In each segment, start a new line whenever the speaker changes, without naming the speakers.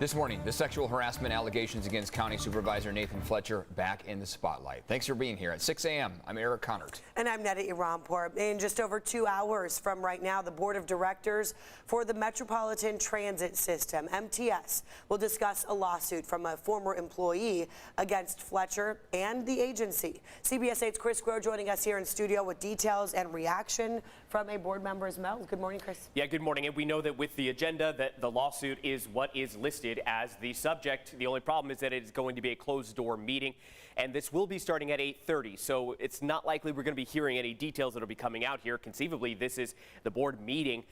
This morning, the sexual harassment allegations against County Supervisor Nathan Fletcher back in the spotlight. Thanks for being here at 6 a.m. I'm Eric Connert.
And I'm Netta Iranpour. In just over 2 hours from right now, the Board of Directors for the Metropolitan Transit System, MTS, will discuss a lawsuit from a former employee against Fletcher and the agency. CBS 8's Chris Groh joining us here in studio with details and reaction from a board member as well. Good morning, Chris.
Yeah, good morning. And we know that with the agenda that the lawsuit is what is listed as the subject. The only problem is that it is going to be a closed-door meeting, and this will be starting at 8:30. So it's not likely we're going to be hearing any details that will be coming out here. Conceivably, this is the board meeting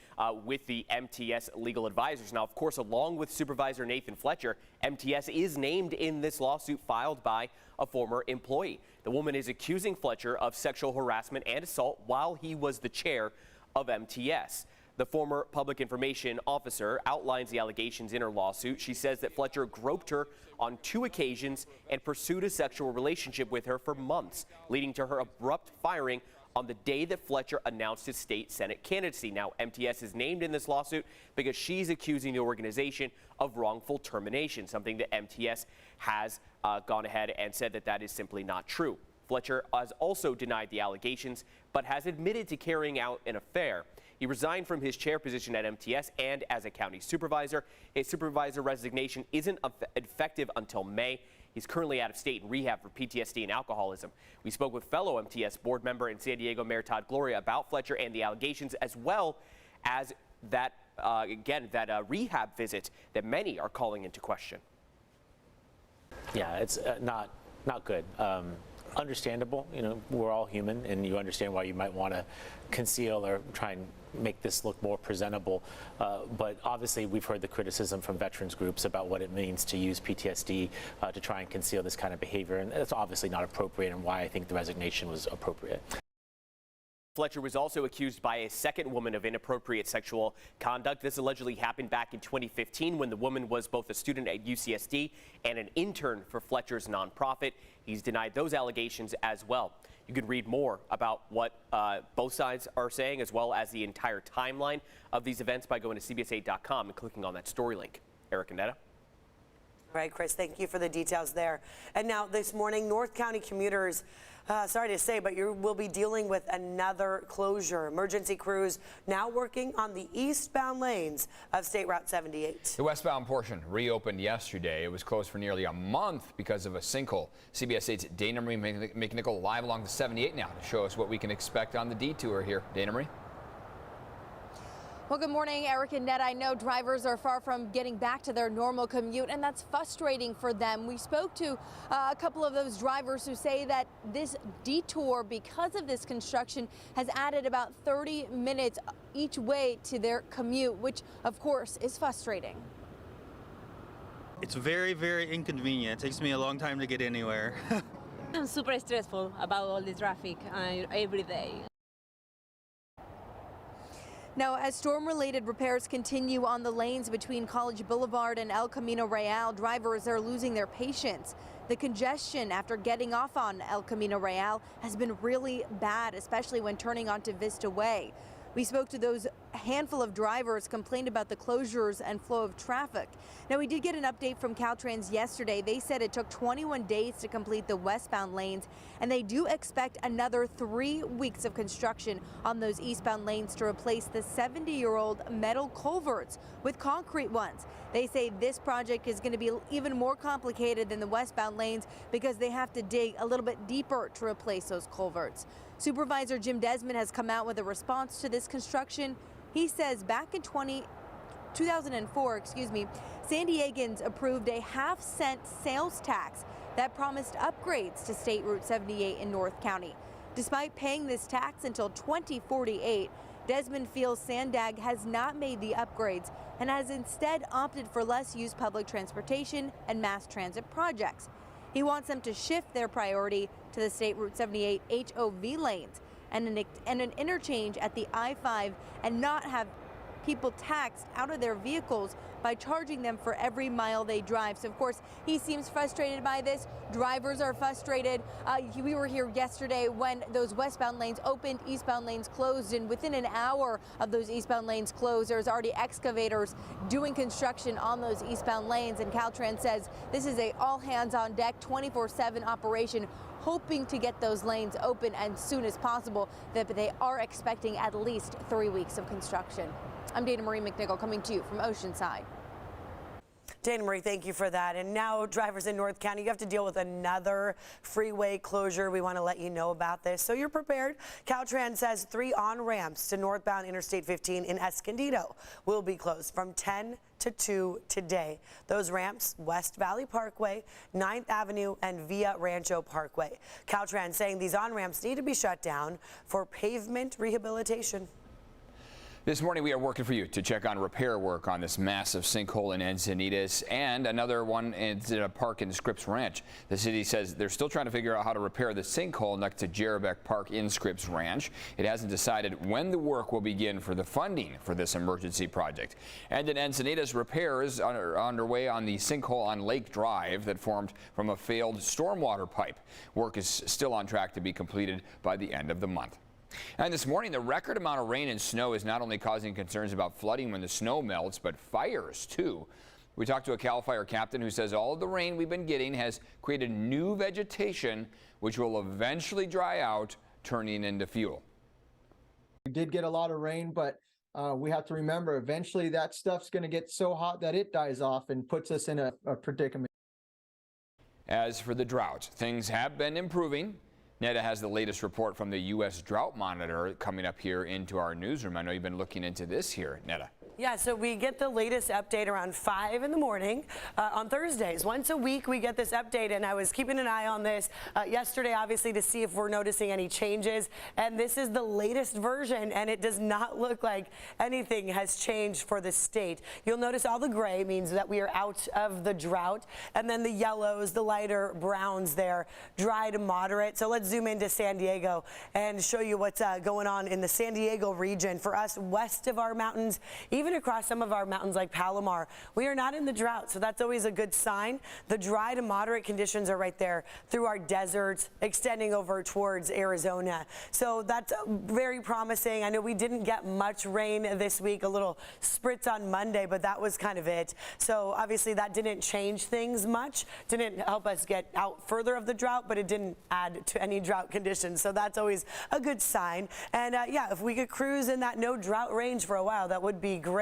with the MTS legal advisors. Now, of course, along with Supervisor Nathan Fletcher, MTS is named in this lawsuit filed by a former employee. The woman is accusing Fletcher of sexual harassment and assault while he was the chair of MTS. The former public information officer outlines the allegations in her lawsuit. She says that Fletcher groped her on 2 occasions and pursued a sexual relationship with her for months, leading to her abrupt firing on the day that Fletcher announced his state Senate candidacy. Now, MTS is named in this lawsuit because she's accusing the organization of wrongful termination, something that MTS has gone ahead and said that that is simply not true. Fletcher has also denied the allegations, but has admitted to carrying out an affair. He resigned from his chair position at MTS and as a county supervisor. His supervisor resignation isn't effective until May. He's currently out of state in rehab for PTSD and alcoholism. We spoke with fellow MTS board member and San Diego Mayor Todd Gloria about Fletcher and the allegations, as well as that, rehab visit that many are calling into question.
Yeah, it's not good. Understandable, you know, we're all human, and you understand why you might want to conceal or try and make this look more presentable. But obviously, we've heard the criticism from veterans groups about what it means to use PTSD to try and conceal this kind of behavior, and that's obviously not appropriate, and why I think the resignation was appropriate.
Fletcher was also accused by a second woman of inappropriate sexual conduct. This allegedly happened back in 2015 when the woman was both a student at UCSD and an intern for Fletcher's nonprofit. He's denied those allegations as well. You can read more about what both sides are saying, as well as the entire timeline of these events, by going to CBS8.com and clicking on that story link. Eric and Netta.
Right, Chris, thank you for the details there. And now this morning, North County commuters, sorry to say, but you will be dealing with another closure. Emergency crews now working on the eastbound lanes of State Route 78.
The westbound portion reopened yesterday. It was closed for nearly a month because of a sinkhole. CBS 8's Dana Marie McNichol live along the 78 now to show us what we can expect on the detour here. Dana Marie.
Well, good morning, Eric and Ned. I know drivers are far from getting back to their normal commute, and that's frustrating for them. We spoke to a couple of those drivers who say that this detour, because of this construction, has added about 30 minutes each way to their commute, which, of course, is frustrating.
It's very, very inconvenient. It takes me a long time to get anywhere.
I'm super stressful about all the traffic every day.
Now, as storm-related repairs continue on the lanes between College Boulevard and El Camino Real, drivers are losing their patience. The congestion after getting off on El Camino Real has been really bad, especially when turning onto Vista Way. We spoke to those handful of drivers complained about the closures and flow of traffic. Now, we did get an update from Caltrans yesterday. They said it took 21 days to complete the westbound lanes, and they do expect another 3 weeks of construction on those eastbound lanes to replace the 70-year-old metal culverts with concrete ones. They say this project is going to be even more complicated than the westbound lanes because they have to dig a little bit deeper to replace those culverts. Supervisor Jim Desmond has come out with a response to this construction. He says back in 2004, San Diegans approved a half-cent sales tax that promised upgrades to State Route 78 in North County. Despite paying this tax until 2048, Desmond feels Sandag has not made the upgrades and has instead opted for less used public transportation and mass transit projects. He wants them to shift their priority to the State Route 78 HOV lanes and an interchange at the I-5 and not have people taxed out of their vehicles by charging them for every mile they drive. So, of course, he seems frustrated by this. Drivers are frustrated. We were here yesterday when those westbound lanes opened, eastbound lanes closed, and within an hour of those eastbound lanes closed, there's already excavators doing construction on those eastbound lanes. And Caltrans says this is a all hands on deck, 24/7 operation, hoping to get those lanes open as soon as possible. But they are expecting at least 3 weeks of construction. I'm Dana Marie McNichol coming to you from Oceanside.
Dana Marie, thank you for that. And now drivers in North County, you have to deal with another freeway closure. We want to let you know about this so you're prepared. Caltrans says 3 on-ramps to northbound Interstate 15 in Escondido will be closed from 10 to 2 today. Those ramps, West Valley Parkway, 9th Avenue, and Via Rancho Parkway. Caltrans saying these on-ramps need to be shut down for pavement rehabilitation.
This morning, we are working for you to check on repair work on this massive sinkhole in Encinitas and another one in a park in Scripps Ranch. The city says they're still trying to figure out how to repair the sinkhole next to Jerebeck Park in Scripps Ranch. It hasn't decided when the work will begin for the funding for this emergency project. And in Encinitas, repairs are underway on the sinkhole on Lake Drive that formed from a failed stormwater pipe. Work is still on track to be completed by the end of the month. And this morning, the record amount of rain and snow is not only causing concerns about flooding when the snow melts, but fires, too. We talked to a CAL FIRE captain who says all of the rain we've been getting has created new vegetation, which will eventually dry out, turning into fuel.
We did get a lot of rain, but we have to remember eventually that stuff's going to get so hot that it dies off and puts us in a predicament.
As for the drought, things have been improving. Netta has the latest report from the U.S. Drought Monitor coming up here into our newsroom. I know you've been looking into this here, Netta.
Yeah, so we get the latest update around 5 in the morning on Thursdays. Once a week, we get this update, and I was keeping an eye on this yesterday, obviously, to see if we're noticing any changes. And this is the latest version, and it does not look like anything has changed for the state. You'll notice all the gray means that we are out of the drought, and then the yellows, the lighter browns there, dry to moderate. So let's zoom into San Diego and show you what's going on in the San Diego region. For us, west of our mountains, even across some of our mountains like Palomar, we are not in the drought, so that's always a good sign. The dry to moderate conditions are right there through our deserts, extending over towards Arizona. So that's very promising. I know we didn't get much rain this week, a little spritz on Monday, but that was kind of it. So obviously that didn't change things much, didn't help us get out further of the drought, but it didn't add to any drought conditions. So that's always a good sign. And yeah, if we could cruise in that no drought range for a while, that would be great.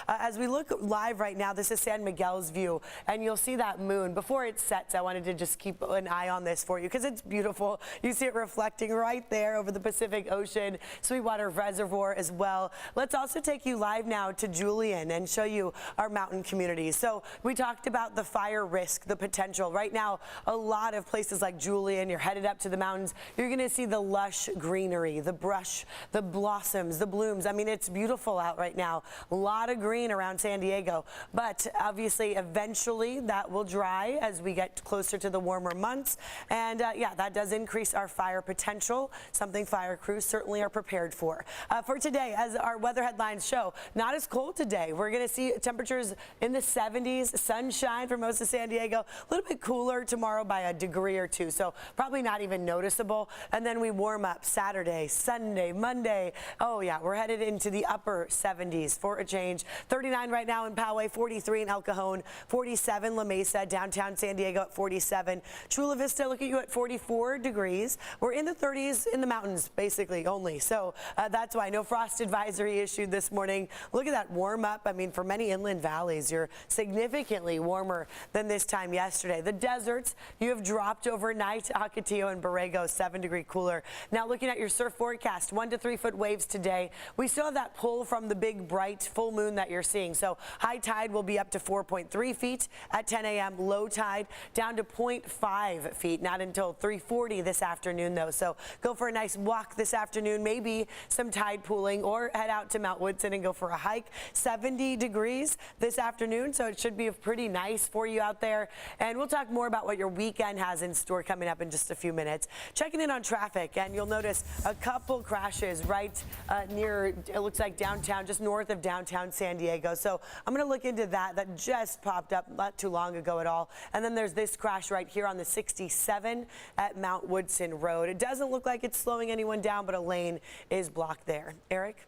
As we look live right now, this is San Miguel's view, and you'll see that moon. Before it sets, I wanted to just keep an eye on this for you because it's beautiful. You see it reflecting right there over the Pacific Ocean, Sweetwater Reservoir as well. Let's also take you live now to Julian and show you our mountain communities. So we talked about the fire risk, the potential. Right now, a lot of places like Julian, you're headed up to the mountains, you're going to see the lush greenery, the brush, the blossoms, the blooms. I mean, it's beautiful out right now. A lot of green around San Diego, but obviously eventually that will dry as we get closer to the warmer months. And yeah, that does increase our fire potential, something fire crews certainly are prepared for. For today, as our weather headlines show, not as cold today. We're going to see temperatures in the 70s, sunshine for most of San Diego, a little bit cooler tomorrow by a degree or two, so probably not even noticeable. And then we warm up Saturday, Sunday, Monday. Oh yeah, we're headed into the upper 70s for a change. 39 right now in Poway, 43 in El Cajon, 47 La Mesa, downtown San Diego at 47. Chula Vista, look at you at 44 degrees. We're in the 30s in the mountains, basically, only. So that's why no frost advisory issued this morning. Look at that warm up. I mean, for many inland valleys, you're significantly warmer than this time yesterday. The deserts, you have dropped overnight. Ocotillo and Borrego, 7-degree cooler. Now looking at your surf forecast, 1 to 3 foot waves today. We still have that pull from the big, bright full moon that you're seeing. So high tide will be up to 4.3 feet at 10 a.m. Low tide down to 0.5 feet. Not until 3:40 this afternoon, though. So go for a nice walk this afternoon, maybe some tide pooling, or head out to Mount Woodson and go for a hike. 70 degrees this afternoon, so it should be pretty nice for you out there. And we'll talk more about what your weekend has in store coming up in just a few minutes. Checking in on traffic, and you'll notice a couple crashes right near, it looks like downtown, just north of downtown. downtown San Diego. So I'm going to look into that. That just popped up not too long ago at all. And then there's this crash right here on the 67 at Mount Woodson Road. It doesn't look like it's slowing anyone down, but a lane is blocked there. Eric?